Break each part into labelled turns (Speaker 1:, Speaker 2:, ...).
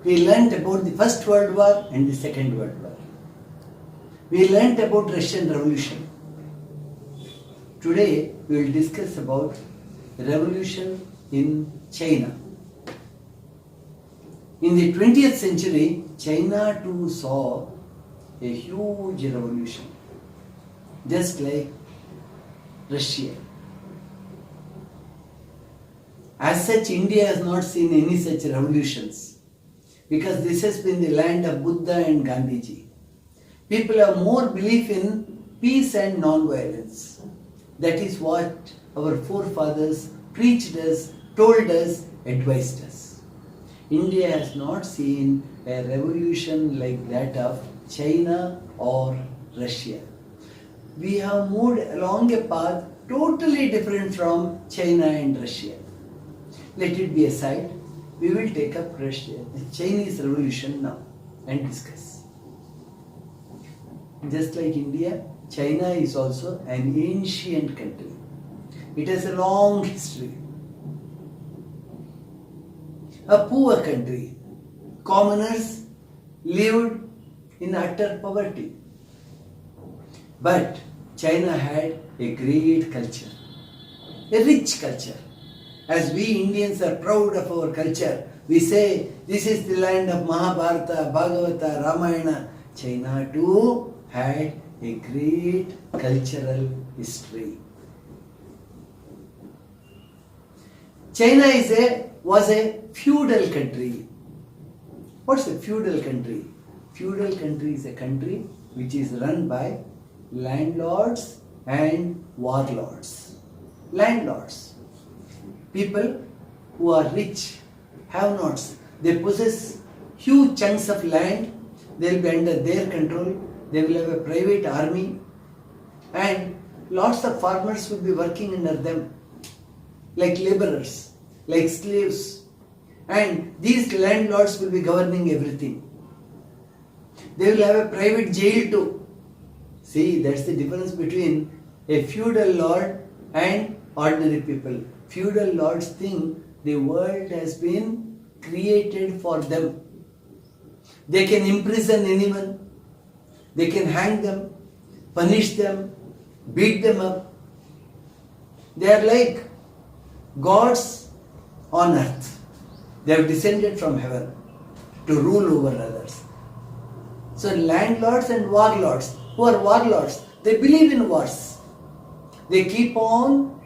Speaker 1: We learnt about the First World War and the Second World War. We learnt about Russian Revolution. Today we will discuss about the revolution in China. In the 20th century, China too saw a huge revolution, just like Russia. As such, India has not seen any such revolutions because this has been the land of Buddha and Gandhiji. People have more belief in peace and non-violence. That is what our forefathers preached us, told us, advised us. India has not seen a revolution like that of China or Russia. We have moved along a path totally different from China and Russia. Let it be aside. We will take up the Chinese revolution now and discuss. Just like India, China is also an ancient country. It has a long history. A poor country. Commoners lived in utter poverty. But China had a great culture, a rich culture. As we Indians are proud of our culture, we say this is the land of Mahabharata, Bhagavata, Ramayana. China too had a great cultural history. China was a feudal country. What's a feudal country? Feudal country is a country which is run by landlords and warlords. Landlords, people who are rich, have-nots, they possess huge chunks of land, they will be under their control, they will have a private army, and lots of farmers will be working under them, like laborers, like slaves, and these landlords will be governing everything. They will have a private jail too. See, that's the difference between a feudal lord and ordinary people. Feudal lords think the world has been created for them. They can imprison anyone, they can hang them, punish them, beat them up. They are like gods on earth. They have descended from heaven to rule over others. So landlords and warlords, who are warlords, they believe in wars. They keep on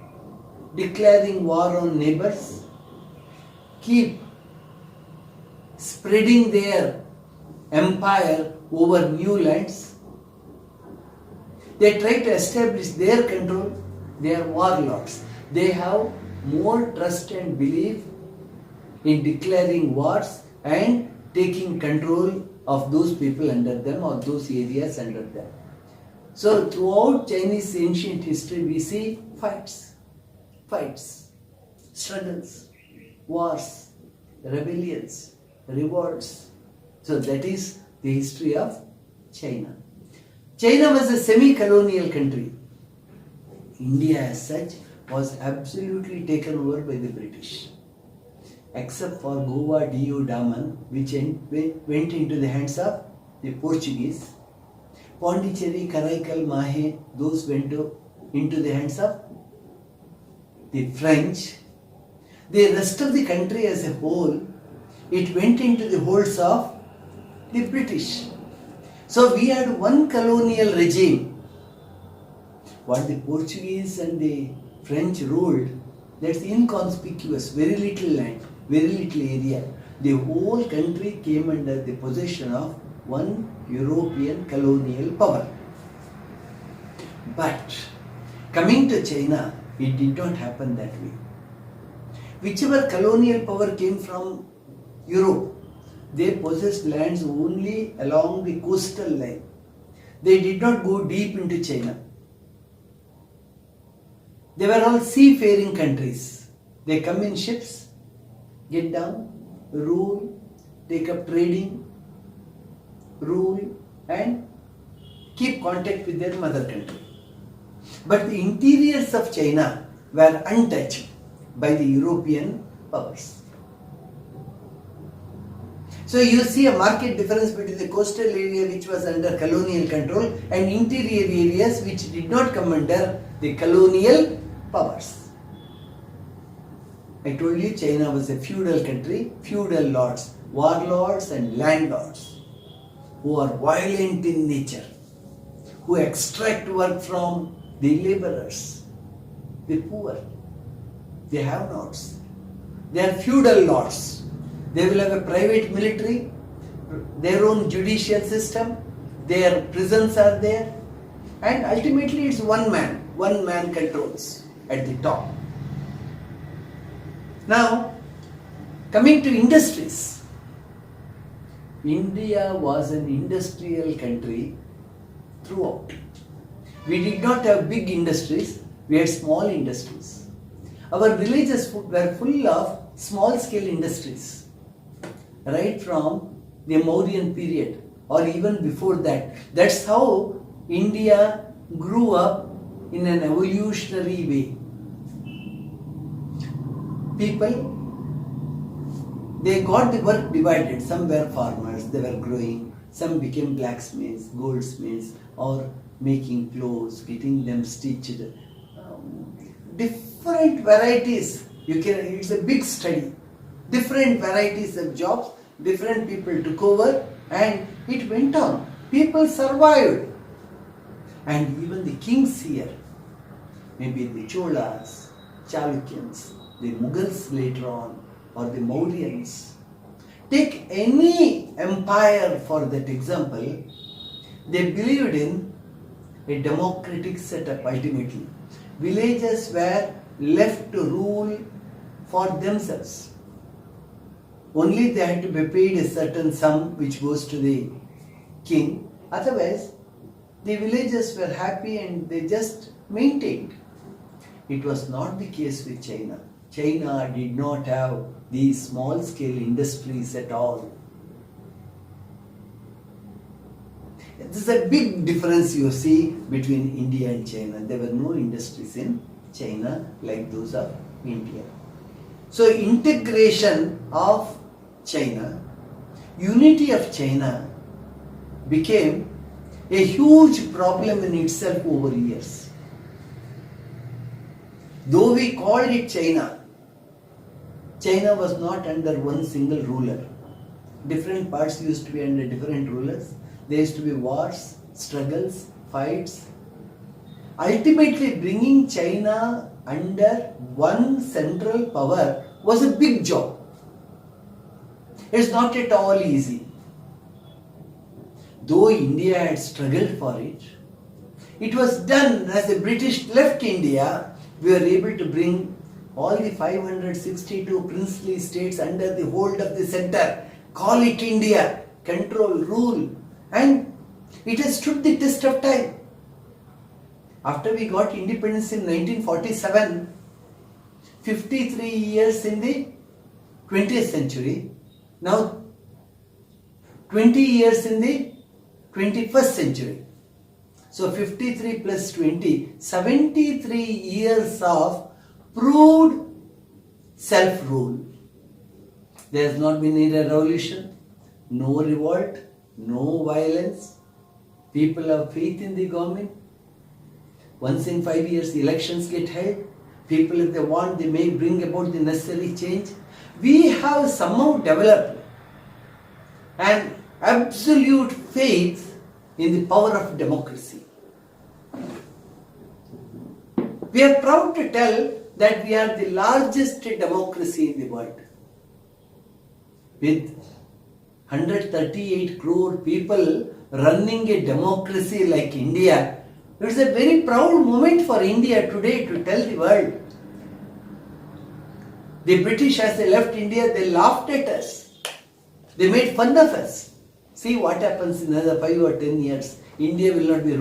Speaker 1: declaring war on neighbors, keep spreading their empire over new lands. They try to establish their control. They are warlords. They have more trust and belief in declaring wars and taking control of those people under them or those areas under them. So throughout Chinese ancient history we see fights, struggles, wars, rebellions, revolts. So that is the history of China. China was a semi-colonial country. India as such was absolutely taken over by the British. Except for Goa, Diu, Daman, which went into the hands of the Portuguese. Pondicherry, Karaikal, Mahe, those went into the hands of the French. The rest of the country as a whole, it went into the holds of the British. So we had one colonial regime. What the Portuguese and the French ruled, that's inconspicuous, very little land, very little area. The whole country came under the possession of one European colonial power. But coming to China, it did not happen that way. Whichever colonial power came from Europe, they possessed lands only along the coastal line. They did not go deep into China. They were all seafaring countries. They come in ships, get down, rule, take up trading, rule and keep contact with their mother country. But the interiors of China were untouched by the European powers. So you see a marked difference between the coastal area which was under colonial control and interior areas which did not come under the colonial powers. I told you China was a feudal country, feudal lords, warlords and landlords who are violent in nature, who extract work from the laborers, the poor, the have-nots. They are feudal lords. They will have a private military, their own judicial system, their prisons are there, and ultimately it's one man controls at the top. Now, coming to industries, India was an industrial country throughout. We did not have big industries, we had small industries. Our villages were full of small scale industries. Right from the Mauryan period or even before that. That's how India grew up in an evolutionary way. People, they got the work divided. Some were farmers, they were growing. Some became blacksmiths, goldsmiths, or making clothes, getting them stitched. Different varieties. It's a big study. Different varieties of jobs, different people took over, and it went on. People survived. And even the kings here, maybe the Cholas, Chalukyans, the Mughals later on, or the Mauryans. Take any empire for that example, they believed in a democratic setup ultimately. Villages were left to rule for themselves. Only they had to be paid a certain sum which goes to the king. Otherwise, the villagers were happy and they just maintained. It was not the case with China. China did not have these small scale industries at all. This is a big difference you see between India and China. There were no industries in China like those of India. So integration of China, unity of China became a huge problem in itself over years. Though we called it China, China was not under one single ruler. Different parts used to be under different rulers. There used to be wars, struggles, fights. Ultimately, bringing China under one central power was a big job. It's not at all easy. Though India had struggled for it, it was done as the British left India. We were able to bring all the 562 princely states under the hold of the center, call it India, control, rule, and it has stood the test of time. After we got independence in 1947, 53 years in the 20th century, now 20 years in the 21st century. So 53 plus 20, 73 years of proved self-rule. There has not been any revolution, no revolt, no violence. People have faith in the government. Once in 5 years elections get held. People, if they want, they may bring about the necessary change. We have somehow developed an absolute faith in the power of democracy. We are proud to tell that we are the largest democracy in the world. With 138 crore people running a democracy like India, it's a very proud moment for India today to tell the world. The British, as they left India, they laughed at us. They made fun of us. See what happens in another 5 or 10 years. India will not be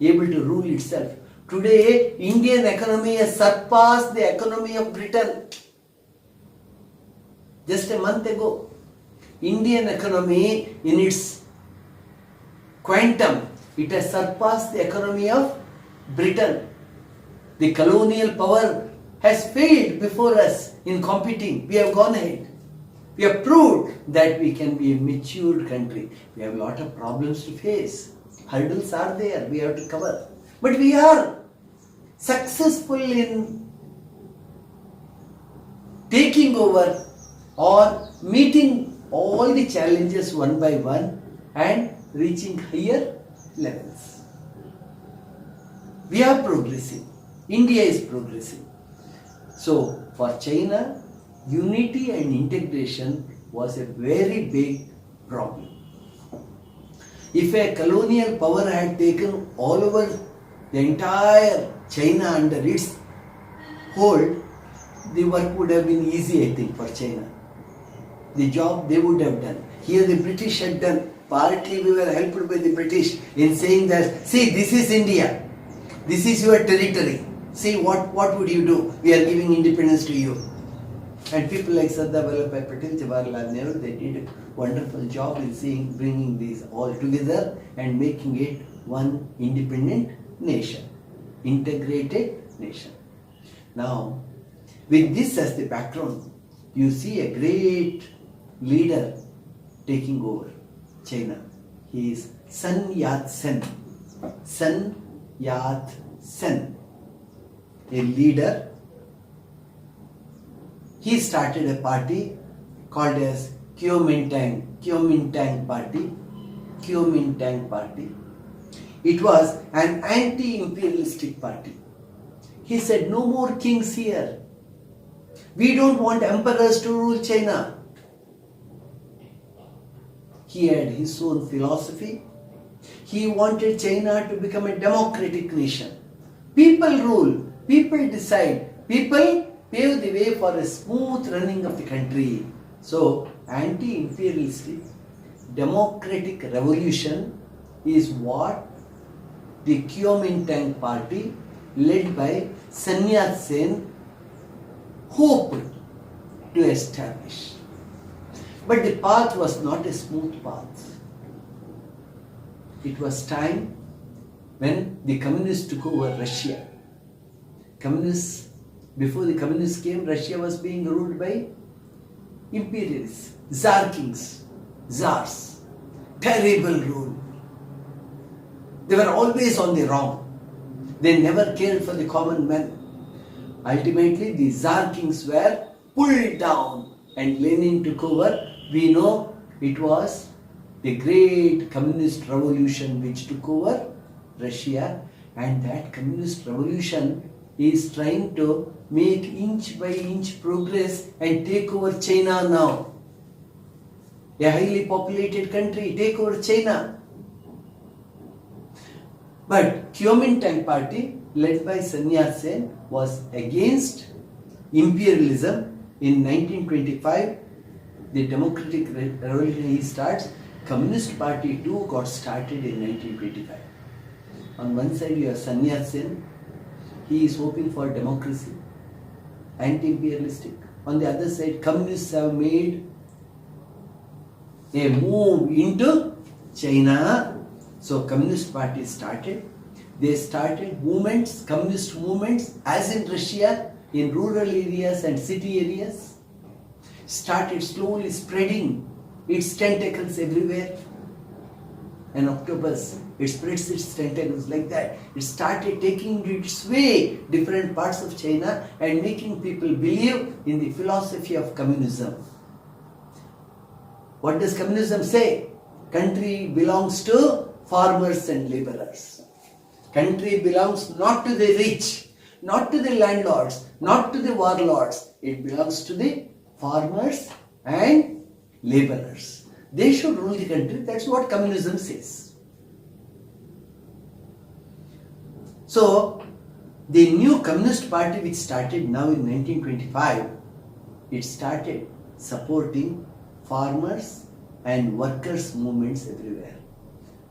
Speaker 1: able to rule itself. Today, Indian economy has surpassed the economy of Britain. Just a month ago, Indian economy in its quantum, it has surpassed the economy of Britain. The colonial power has failed before us in competing. We have gone ahead. We have proved that we can be a matured country. We have a lot of problems to face. Hurdles are there, we have to cover. But we are successful in taking over or meeting all the challenges one by one and reaching higher levels. We are progressing. India is progressing. So for China, unity and integration was a very big problem. If a colonial power had taken all over the entire China under its hold, the work would have been easy, I think, for China. The job they would have done. Here the British had done. Partly we were helped by the British in saying that, see, this is India. This is your territory. See, what would you do? We are giving independence to you. And people like Sardar Vallabhbhai Patel, Jawaharlal Nehru, they did a wonderful job in bringing these all together and making it one independent nation, integrated nation. Now, with this as the background, you see a great leader taking over China. He is Sun Yat-sen. Sun Yat-sen, a leader. He started a party called as Kuomintang Party. It was an anti-imperialistic party. He said, no more kings here. We don't want emperors to rule China. He had his own philosophy. He wanted China to become a democratic nation. People rule, people decide, people pave the way for a smooth running of the country. So, anti-imperialistic, democratic revolution is what the Kuomintang party led by Sun Yat-sen hoped to establish. But the path was not a smooth path. It was time when the communists took over Russia. Before the communists came, Russia was being ruled by imperialists, Tsar kings, Tsars. Terrible rule. They were always on the wrong. They never cared for the common man. Ultimately, the Tsar kings were pulled down and Lenin took over. We know it was the great communist revolution which took over Russia, and that communist revolution is trying to make inch by inch progress and take over China now. A highly populated country, take over China. But Kuomintang party led by Sun Yat-sen was against imperialism. In 1925, the democratic revolution he starts. Communist party too got started in 1925. On one side you have Sun Yat-sen. He is hoping for democracy, anti-imperialistic. On the other side, communists have made a move into China. So Communist party started. They started movements, communist movements, as in Russia, in rural areas and city areas. Started slowly spreading its tentacles everywhere. An octopus, it spreads its tentacles like that. It started taking its way different parts of China and making people believe in the philosophy of communism. What does communism say? Country belongs to farmers and laborers. Country belongs not to the rich, not to the landlords, not to the warlords. It belongs to the farmers and laborers. They should rule the country. That's what communism says. So, the new Communist Party which started now in 1925, it started supporting farmers and workers' movements everywhere.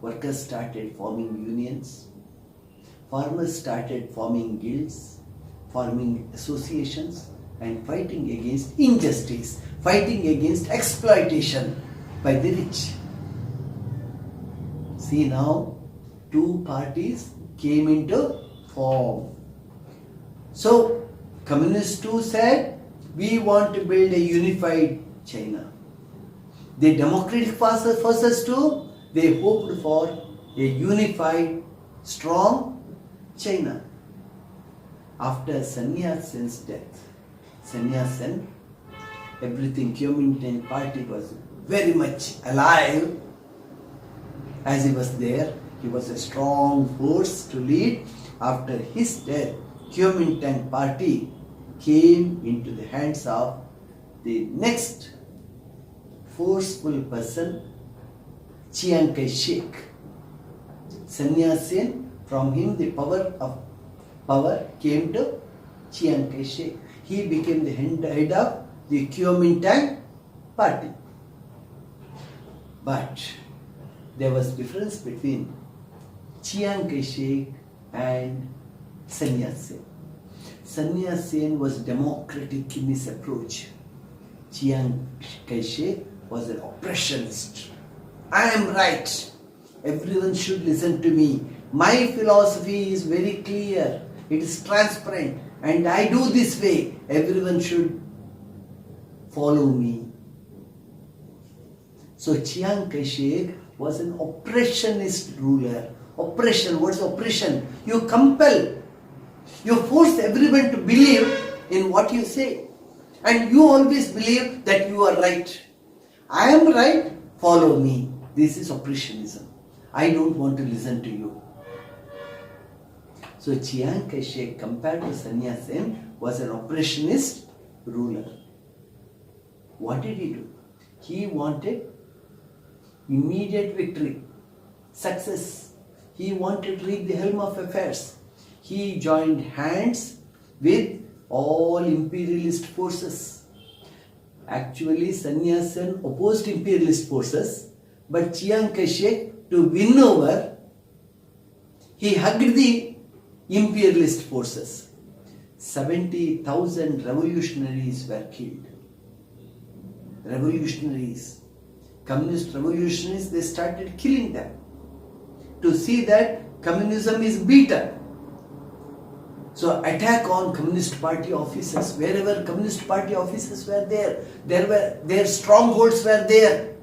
Speaker 1: Workers started forming unions. Farmers started forming guilds, forming associations and fighting against injustice, fighting against exploitation by the rich. See now, two parties came into form. So, communists too said, we want to build a unified China. The democratic forces too, they hoped for a unified, strong China. After Sun Yat-sen's death, Sun Yat-sen, everything, Kuomintang party was very much alive. As he was there, he was a strong force to lead. After his death, Kuomintang party came into the hands of the next forceful person, Chiang Kai-shek. Sun Yat-sen, from him the power came to Chiang Kai-shek. He became the head of the Kuomintang party. But there was difference between Chiang Kai-shek and Sun Yat-sen. Sun Yat-sen was democratic in his approach. Chiang Kai-shek was an oppressionist. I am right. Everyone should listen to me. My philosophy is very clear. It is transparent. And I do this way. Everyone should follow me. So Chiang Kai-shek was an oppressionist ruler. Oppression, what's oppression? You compel. You force everyone to believe in what you say. And you always believe that you are right. I am right, follow me. This is oppressionism. I don't want to listen to you. So Chiang Kai-shek, compared to Sun Yat-sen, was an oppressionist ruler. What did he do? He wanted immediate victory, success. He wanted to reach the helm of affairs. He joined hands with all imperialist forces. Actually, Sun Yat-sen opposed imperialist forces, but Chiang Kai-shek, to win over, he hugged the imperialist forces. 70,000 revolutionaries were killed. Revolutionaries, communist revolutionaries, they started killing them to see that communism is beaten. So attack on Communist Party offices, wherever Communist Party offices were there, their strongholds were there.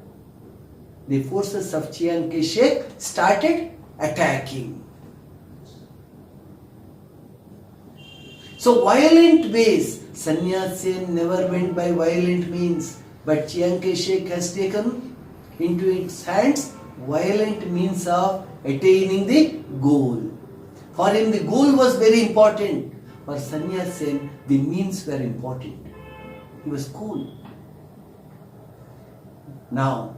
Speaker 1: The forces of Chiang Kai-shek started attacking. So violent ways, Sun Yat-sen never went by violent means, but Chiang Kai-shek has taken into its hands violent means of attaining the goal. For him the goal was very important. For Sun Yat-sen, the means were important. He was cool. Now,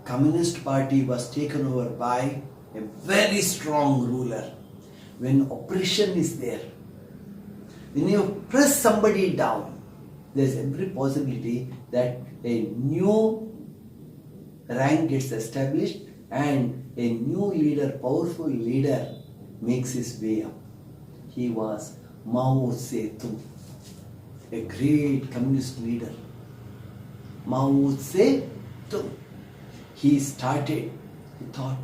Speaker 1: Communist Party was taken over by a very strong ruler. When oppression is there, when you press somebody down, there is every possibility that a new rank gets established and a new leader, powerful leader, makes his way up. He was Maos Death, a great communist leader. Maos Death. He started, he thought,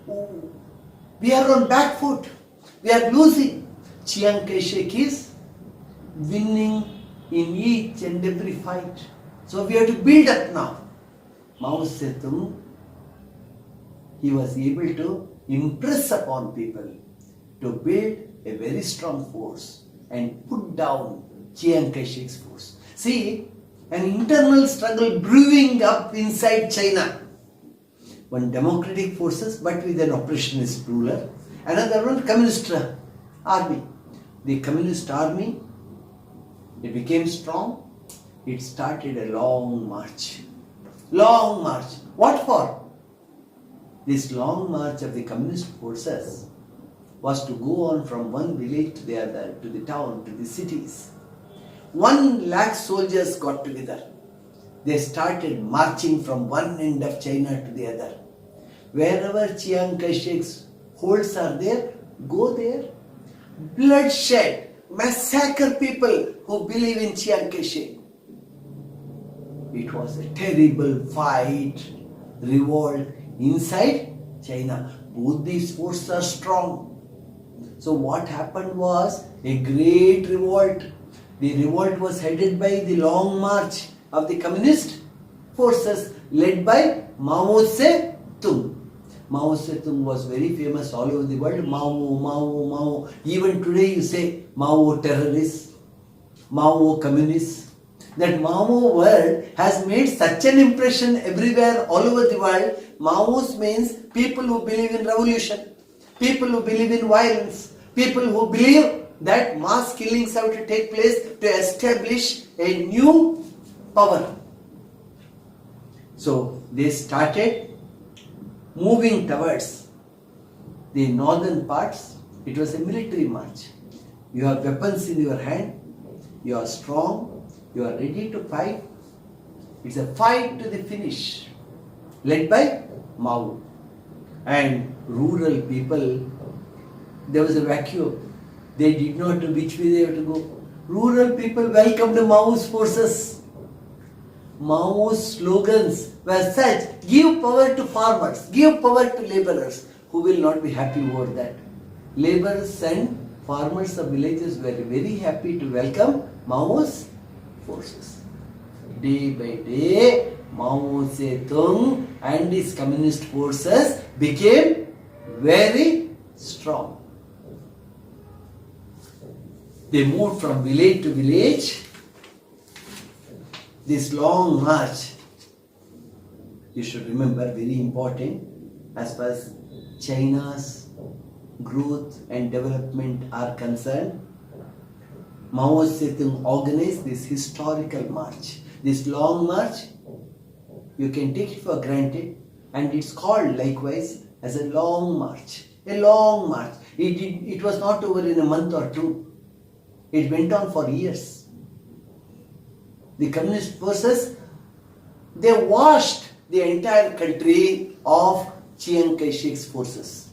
Speaker 1: oh, we are on back foot, we are losing. Chiang Kai-shek is winning in each and every fight. So we have to build up now. Mao Zedong, he was able to impress upon people to build a very strong force and put down Chiang Kai-shek's force. See, an internal struggle brewing up inside China. One democratic forces but with an oppressionist ruler. Another one communist army. The communist army, it became strong. It started a long march. Long march. What for? This long march of the communist forces was to go on from one village to the other, to the town, to the cities. 1 lakh soldiers got together. They started marching from one end of China to the other. Wherever Chiang Kai-shek's holds are there, go there. Bloodshed, massacre people who believe in Chiang Kai-shek. It was a terrible fight, revolt inside China. Both these forces are strong. So what happened was a great revolt. The revolt was headed by the long march of the communist forces led by Mao Zedong. Mao Zedong was very famous all over the world. Mao, Mao, Mao. Even today you say Mao terrorists, Mao communists. That Mao word has made such an impression everywhere all over the world. Maos means people who believe in revolution, people who believe in violence, people who believe that mass killings have to take place to establish a new power. So they started moving towards the northern parts. It was a military march. You have weapons in your hand, you are strong, you are ready to fight. It's a fight to the finish, led by Mao. And rural people, there was a vacuum. They did not know which way they have to go. Rural people welcomed Mao's forces. Mao's slogans were such: give power to farmers, give power to laborers. Who will not be happy over that? Laborers and farmers of villages were very happy to welcome Mao's forces. Day by day, Mao Zedong and his communist forces became very strong. They moved from village to village. This long march, you should remember, very important as far as China's growth and development are concerned. Mao Zedong organized this historical march. This long march, you can take it for granted, and it's called likewise as a long march. A long march. It was not over in a month or two. It went on for years. The communist forces, they washed the entire country of Chiang Kai-shek's forces.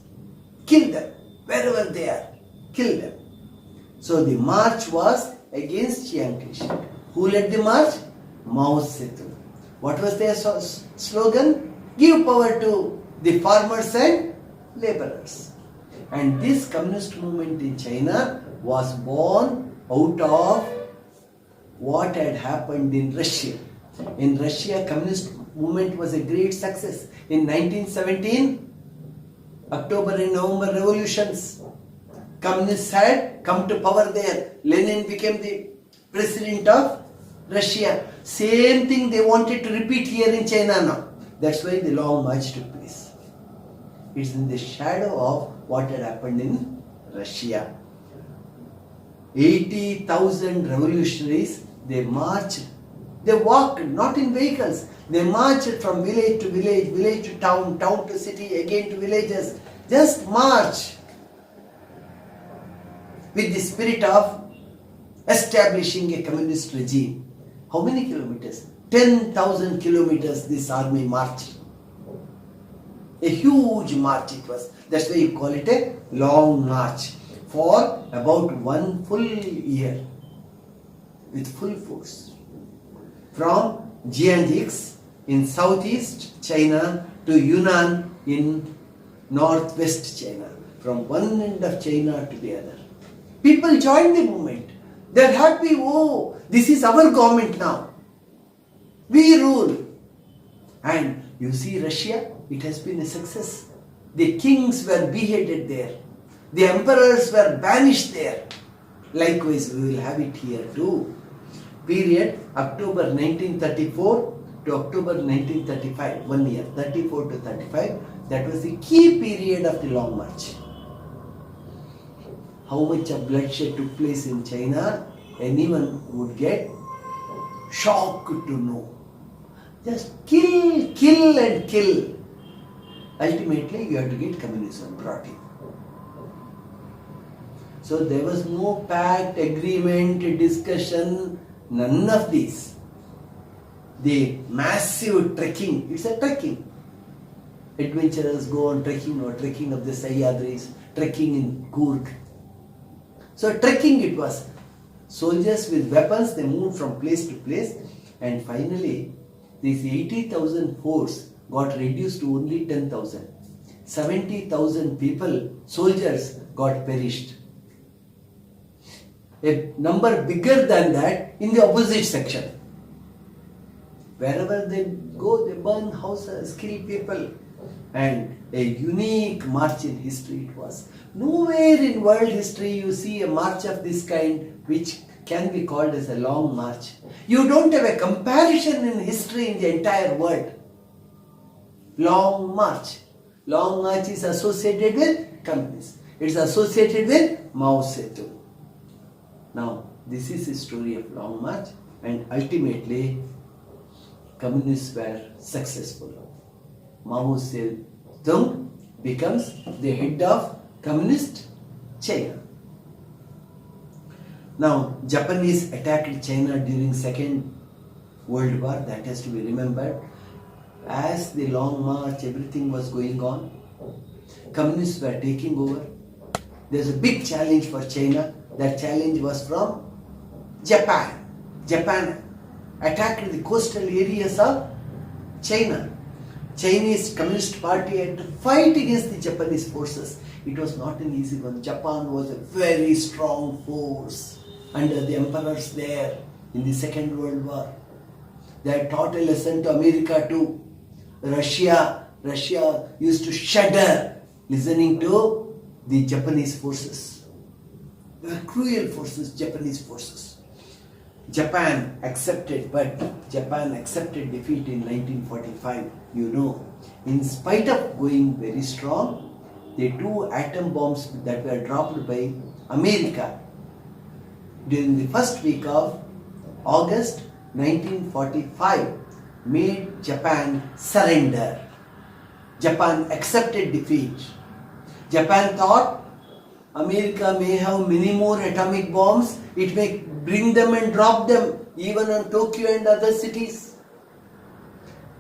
Speaker 1: Killed them wherever they are. Killed them. So the march was against Chiang Kai-shek. Who led the march? Mao Zedong. What was their slogan? Give power to the farmers and laborers. And this communist movement in China was born out of what had happened in Russia. In Russia, communist movement was a great success. In 1917, October and November revolutions, communists had come to power there. Lenin became the president of Russia. Same thing they wanted to repeat here in China now. That's why the long march took place. It's in the shadow of what had happened in Russia. 80,000 revolutionaries, they marched. They walked, not in vehicles. They marched from village to village, village to town, town to city, again to villages. Just march with the spirit of establishing a communist regime. How many kilometers? 10,000 kilometers this army marched. A huge march it was. That's why you call it a long march. For about 1 full year. With full force. From Jiangxi in southeast China to Yunnan in northwest China. From one end of China to the other. People joined the movement. They're happy. Oh, this is our government now. We rule. And you see Russia, it has been a success. The kings were beheaded there. The emperors were banished there. Likewise, we will have it here too. Period October 1934 to October 1935, 1 year, 34 to 35. That was the key period of the long march. How much of bloodshed took place in China, anyone would get shocked to know. Just kill, kill and kill. Ultimately, you have to get communism brought in. So there was no pact, agreement, discussion, none of these. The massive trekking, it's a trekking. Adventurers go on trekking or trekking of the Sahyadris, trekking in Coorg. So trekking it was. Soldiers with weapons, they moved from place to place, and finally this 80,000 force got reduced to only 10,000. 70,000 people, soldiers, got perished. A number bigger than that in the opposite section. Wherever they go, they burn houses, kill people. And a unique march in history it was. Nowhere in world history you see a march of this kind which can be called as a long march. You don't have a comparison in history in the entire world. Long march. Long march is associated with communists. It's associated with Mao Zedong. Now, this is the story of long march, and ultimately communists were successful. Mao Zedong becomes the head of communist China. Now, Japanese attacked China during Second World War, that has to be remembered. As the long march, everything was going on. Communists were taking over. There's a big challenge for China. That challenge was from Japan. Japan attacked the coastal areas of China. Chinese Communist Party had to fight against the Japanese forces. It was not an easy one. Japan was a very strong force under the emperors there in the Second World War. They had taught a lesson to America too. Russia used to shudder listening to the Japanese forces. They were cruel forces, Japanese forces. Japan accepted defeat in 1945. You know, in spite of going very strong, the 2 atom bombs that were dropped by America during the first week of August 1945 made Japan surrender. Japan accepted defeat. Japan thought America may have many more atomic bombs. It may bring them and drop them even on Tokyo and other cities.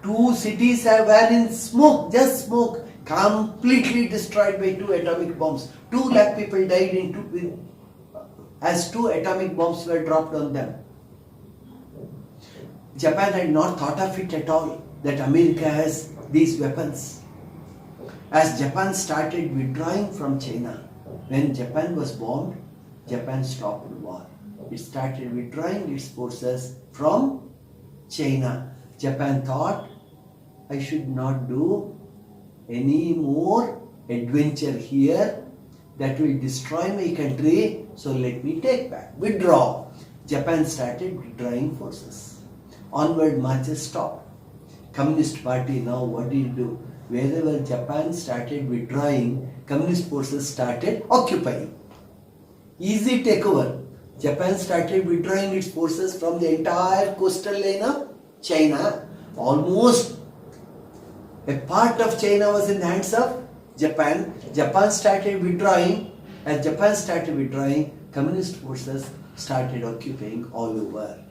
Speaker 1: 2 cities were in smoke, just smoke, completely destroyed by 2 atomic bombs. 2 lakh people died as 2 atomic bombs were dropped on them. Japan had not thought of it at all that America has these weapons. As Japan started withdrawing from China, when Japan was bombed, Japan stopped war. It started withdrawing its forces from China. Japan thought, I should not do any more adventure here that will destroy my country, so let me take back, withdraw. Japan started withdrawing forces. Onward marches stopped. Communist Party now, what did it do? Wherever Japan started withdrawing, communist forces started occupying. Easy takeover. Japan started withdrawing its forces from the entire coastal line of China. Almost a part of China was in the hands of Japan. Japan started withdrawing. As Japan started withdrawing, communist forces started occupying all over.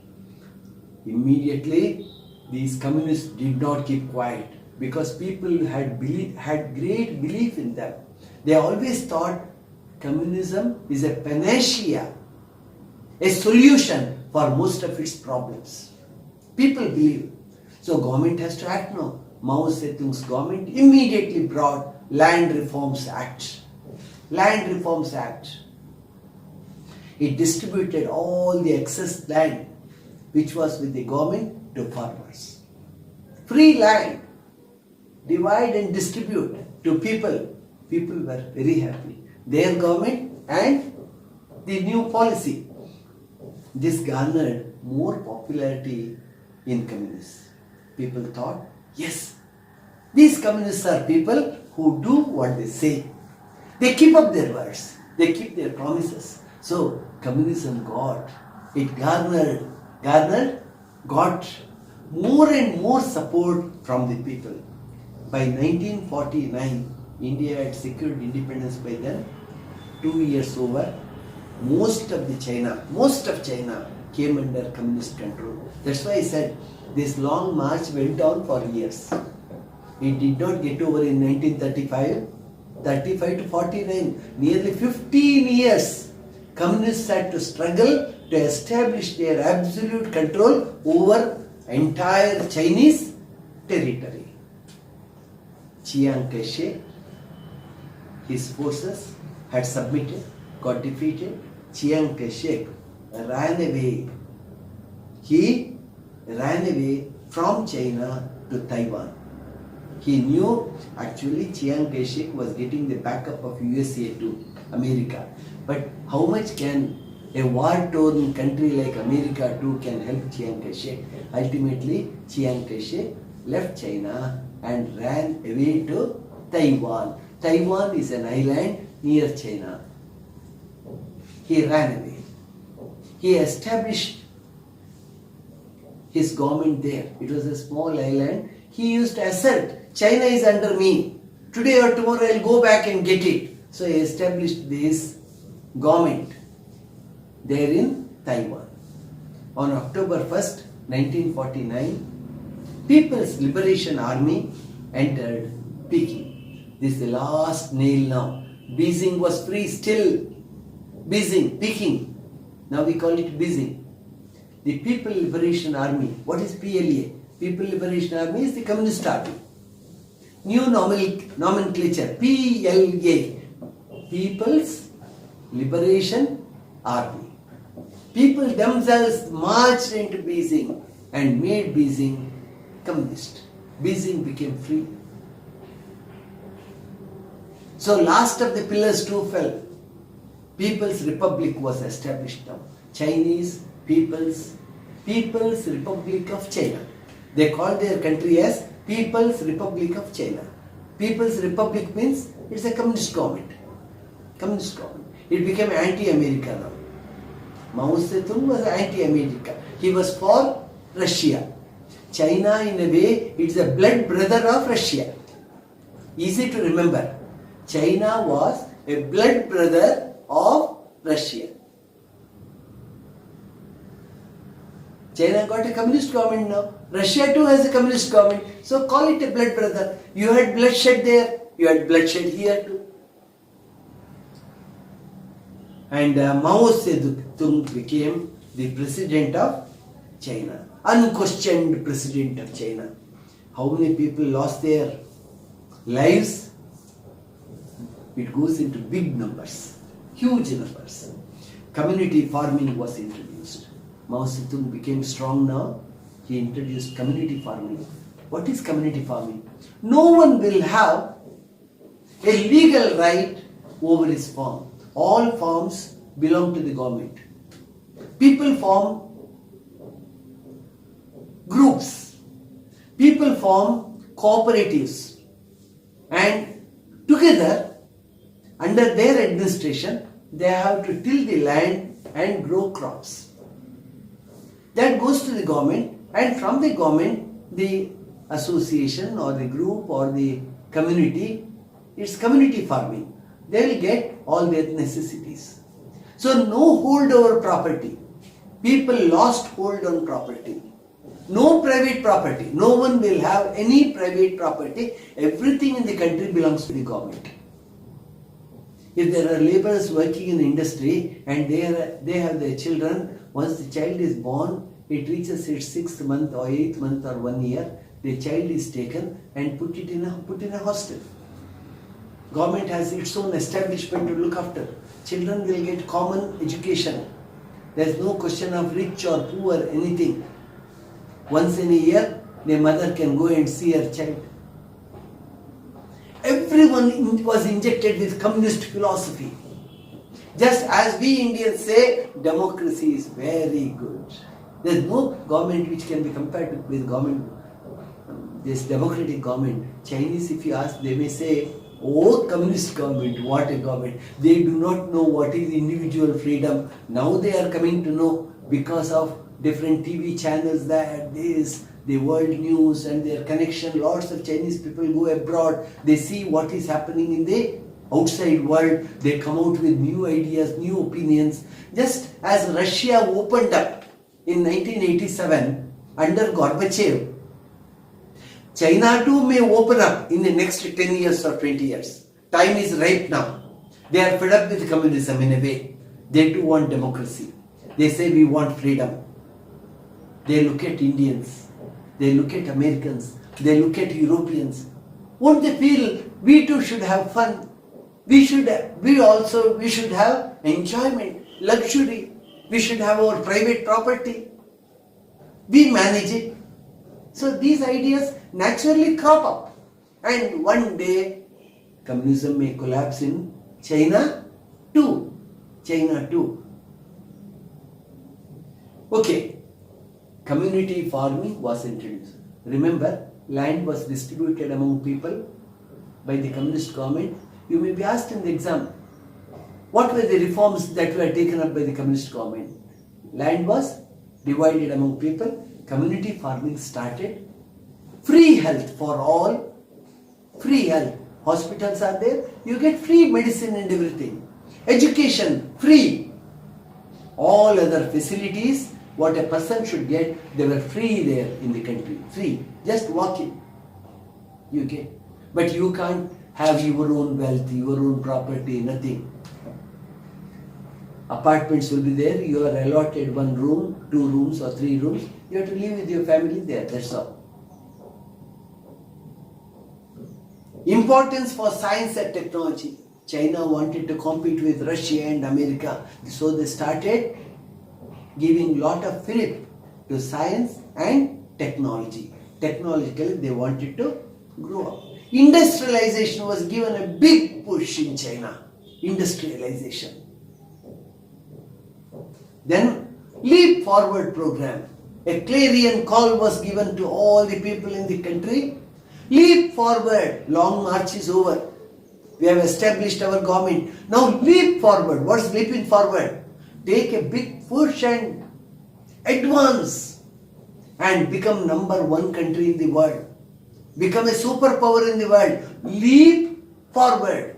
Speaker 1: Immediately, these communists did not keep quiet because people had great belief in them. They always thought communism is a panacea, a solution for most of its problems. People believe. So government has to act now. Mao Zedong's government immediately brought Land Reforms Act. Land Reforms Act. It distributed all the excess land which was with the government to farmers. Free land. Divide and distribute to people. People were very happy. Their government and the new policy. This garnered more popularity in communists. People thought, yes, these communists are people who do what they say. They keep up their words. They keep their promises. So communism got more and more support from the people. By 1949, India had secured independence by then. 2 years over, most of China came under communist control. That's why I said this long march went on for years. It did not get over in 1935, 35 to 49, nearly 15 years. Communists had to struggle to establish their absolute control over entire Chinese territory. Chiang Kai-shek, his forces had submitted, got defeated. Chiang Kai-shek ran away. He ran away from China to Taiwan. He knew actually Chiang Kai-shek was getting the backup of USA to America. But how much can a war-torn country like America too can help Chiang Kai-shek? Ultimately, Chiang Kai-shek left China and ran away to Taiwan. Taiwan is an island near China. He ran away. He established his government there. It was a small island. He used to assert, China is under me. Today or tomorrow I'll go back and get it. So he established this government there in Taiwan. On October 1st, 1949, People's Liberation Army entered Peking. This is the last nail now. Beijing was free still. Beijing, Peking. Now we call it Beijing. The People Liberation Army. What is PLA? People Liberation Army is the Communist Army. New nomenclature, PLA. People's Liberation Army. People themselves marched into Beijing and made Beijing communist. Beijing became free. So last of the pillars too fell. People's Republic was established now. Chinese People's Republic of China. They call their country as People's Republic of China. People's Republic means it's a communist government. Communist government. It became anti-American now. Maos Death was anti-American. He was for Russia. China in a way, it's a blood brother of Russia. Easy to remember. China was a blood brother of Russia. China got a communist government now. Russia too has a communist government. So call it a blood brother. You had bloodshed there. You had bloodshed here too. And Mao Zedong became the president of China. Unquestioned president of China. How many people lost their lives? It goes into big numbers. Huge numbers. Community farming was introduced. Mao Zedong became strong now. He introduced community farming. What is community farming? No one will have a legal right over his farm. All farms belong to the government. People form groups. People form cooperatives. And together, under their administration, they have to till the land and grow crops. That goes to the government, and from the government, the association or the group or the community, it's community farming. They will get all their necessities. So no hold over property. People lost hold on property. No private property. No one will have any private property. Everything in the country belongs to the government. If there are laborers working in the industry and they have their children, once the child is born, it reaches its 6th month or 8th month or 1 year, the child is taken and put in a hostel. Government has its own establishment to look after. Children will get common education. There is no question of rich or poor, anything. Once in a year, the mother can go and see her child. Everyone was injected with communist philosophy. Just as we Indians say, democracy is very good. There is no government which can be compared with government, this democratic government. Chinese, if you ask, they may say, oh, communist government, what a government. They do not know what is individual freedom. Now they are coming to know because of different TV channels, that this, the world news and their connection. Lots of Chinese people go abroad. They see what is happening in the outside world. They come out with new ideas, new opinions. Just as Russia opened up in 1987 under Gorbachev, China too may open up in the next 10 years or 20 years. Time is ripe now. They are fed up with communism in a way. They too want democracy. They say we want freedom. They look at Indians. They look at Americans. They look at Europeans. Won't they feel we too should have fun? We should have enjoyment, luxury. We should have our private property. We manage it. So these ideas naturally crop up, and one day communism may collapse in China too. China too. Okay, community farming was introduced. Remember, land was distributed among people by the communist government. You may be asked in the exam, what were the reforms that were taken up by the communist government? Land was divided among people, community farming started, free health for all, free health. Hospitals are there, you get free medicine and everything. Education, free. All other facilities, what a person should get, they were free there in the country. Free. Just walk in. You get. But you can't have your own wealth, your own property, nothing. Apartments will be there, you are allotted 1 room, 2 rooms or 3 rooms. You have to live with your family there, that's all. Importance for science and technology. China wanted to compete with Russia and America. So they started giving lot of fillip to science and technology. Technologically they wanted to grow up. Industrialization was given a big push in China. Industrialization. Then leap forward program. A clarion call was given to all the people in the country. Leap forward. Long march is over. We have established our government. Now leap forward. What's leaping forward? Take a big push and advance and become #1 country in the world. Become a superpower in the world. Leap forward.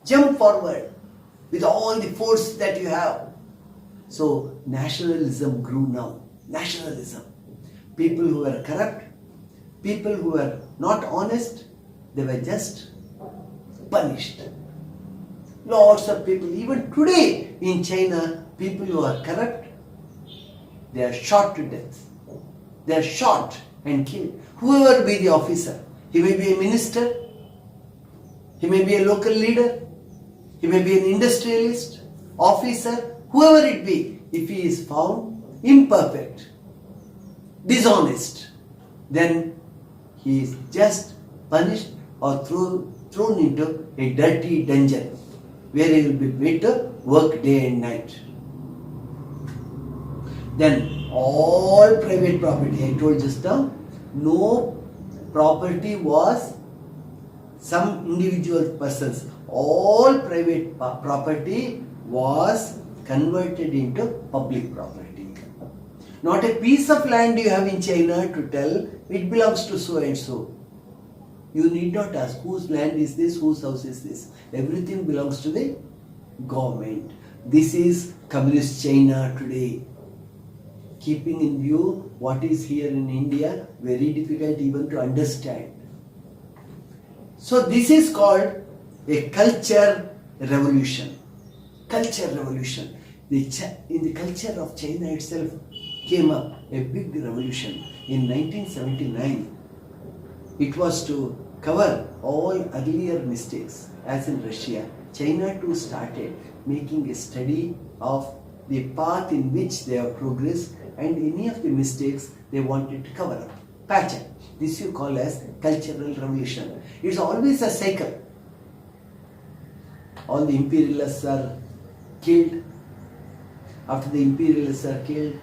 Speaker 1: Jump forward with all the force that you have. So nationalism grew now. Nationalism. People who were corrupt, people who were not honest, they were just punished. Lots of people, even today in China, people who are corrupt, they are shot to death. They are shot and killed. Whoever be the officer, he may be a minister, he may be a local leader, he may be an industrialist, officer, whoever it be, if he is found imperfect, dishonest, then he is just punished or thrown into a dirty dungeon where he will be made to work day and night. Then all private property, I told just now, no property was some individual persons. All private property was converted into public property. Not a piece of land you have in China to tell it belongs to so and so. You need not ask whose land is this, whose house is this. Everything belongs to the government. This is communist China today. Keeping in view what is here in India, very difficult even to understand. So this is called a culture revolution. Culture revolution. In the culture of China itself came up a big revolution. In 1979, it was to cover all earlier mistakes. As in Russia, China too started making a study of the path in which they have progressed and any of the mistakes they wanted to cover up. Patch up. This you call as cultural revolution. It's always a cycle. All the imperialists are killed. After the imperialists are killed,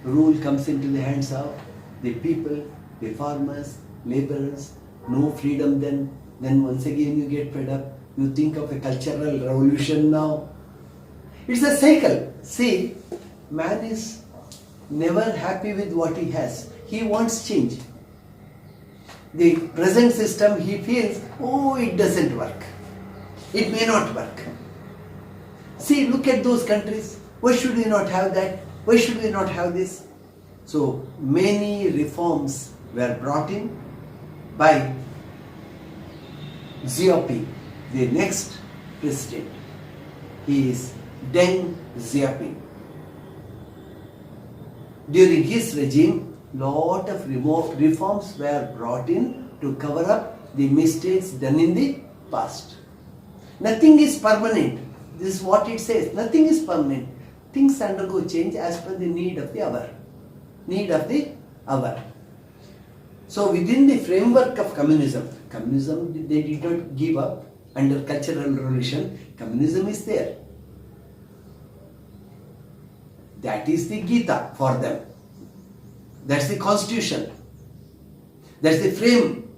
Speaker 1: rule comes into the hands of the people, the farmers, laborers. No freedom then once again you get fed up. You think of a cultural revolution now. It's a cycle. See, man is never happy with what he has. He wants change. The present system, he feels, oh, it doesn't work. It may not work. See, look at those countries. Why should we not have that? Why should we not have this? So many reforms were brought in by Xiaoping, the next president. He is Deng Xiaoping. During his regime, lot of reforms were brought in to cover up the mistakes done in the past. Nothing is permanent. This is what it says. Nothing is permanent. Things undergo change as per the need of the hour. Need of the hour. So within the framework of communism they did not give up under cultural revolution. Communism is there. That is the Gita for them. That's the constitution. That's the frame.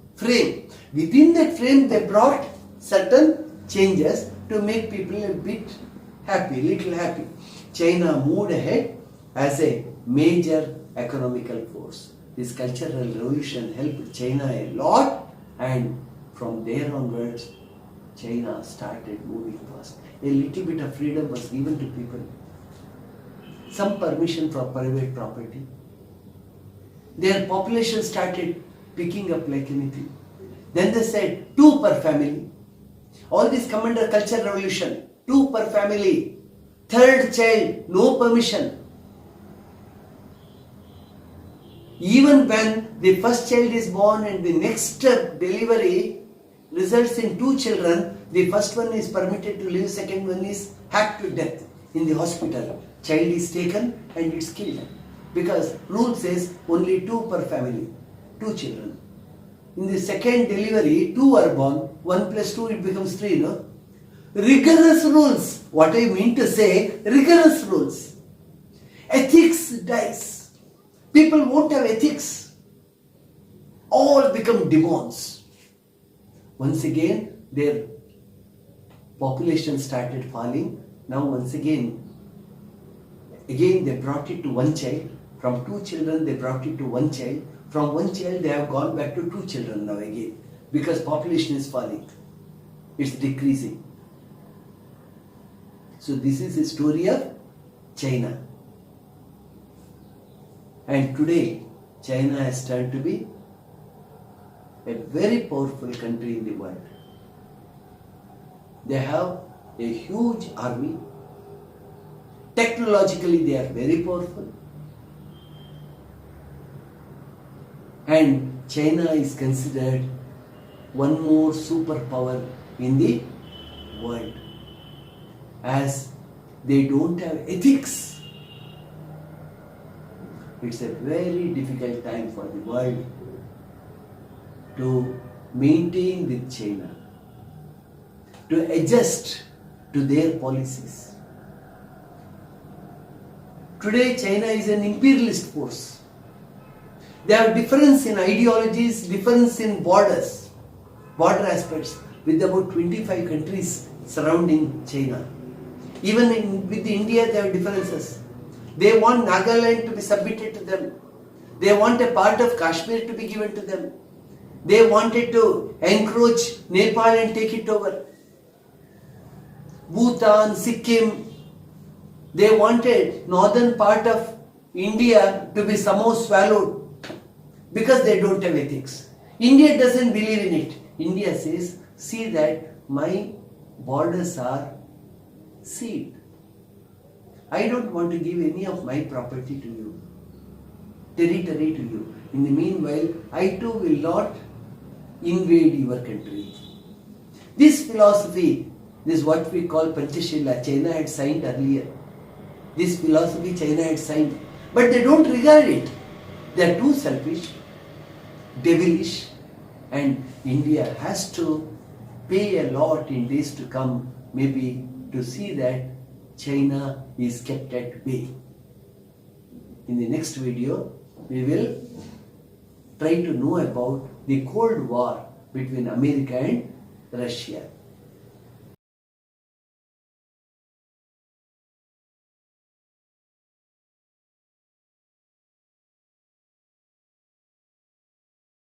Speaker 1: Within that frame they brought certain changes to make people a bit happy, little happy. China moved ahead as a major economical force. This cultural revolution helped China a lot, and from there onwards China started moving fast. A little bit of freedom was given to people. Some permission for private property. Their population started picking up like anything. Then they said 2 per family. All this come under cultural revolution. 2 per family. 3rd child, no permission. Even when the first child is born and the next delivery results in 2 children, the first one is permitted to live, second one is hacked to death in the hospital. Child is taken and it's killed. Because rule says only 2 per family, 2 children. In the second delivery, 2 are born, 1 plus 2 it becomes 3, no? Rigorous rules. What I mean to say, rigorous rules. Ethics dies. People won't have ethics. All become demons. Once again, their population started falling. Now once again they brought it to 1 child. From 2 children they brought it to 1 child. From 1 child they have gone back to 2 children now again. Because population is falling. It's decreasing. So this is the story of China. And today China has turned to be a very powerful country in the world. They have a huge army. Technologically they are very powerful. And China is considered one more superpower in the world, as they don't have ethics. It's a very difficult time for the world to maintain with China, to adjust to their policies. Today China is an imperialist force. They have difference in ideologies, difference in border aspects, with about 25 countries surrounding China. Even with India they have differences. They want Nagaland to be submitted to them. They want a part of Kashmir to be given to them. They wanted to encroach Nepal and take it over. Bhutan, Sikkim, they wanted northern part of India to be somehow swallowed because they don't have ethics. India doesn't believe in it. India says, see that my borders are sealed. I don't want to give any of my property to you, territory to you. In the meanwhile, I too will not invade your country. This philosophy, this is what we call Panchashila, China had signed earlier. This philosophy China had signed, but they don't regard it. They are too selfish, devilish, and India has to pay a lot in days to come, maybe, to see that China is kept at bay. In the next video, we will try to know about the Cold War between America and Russia.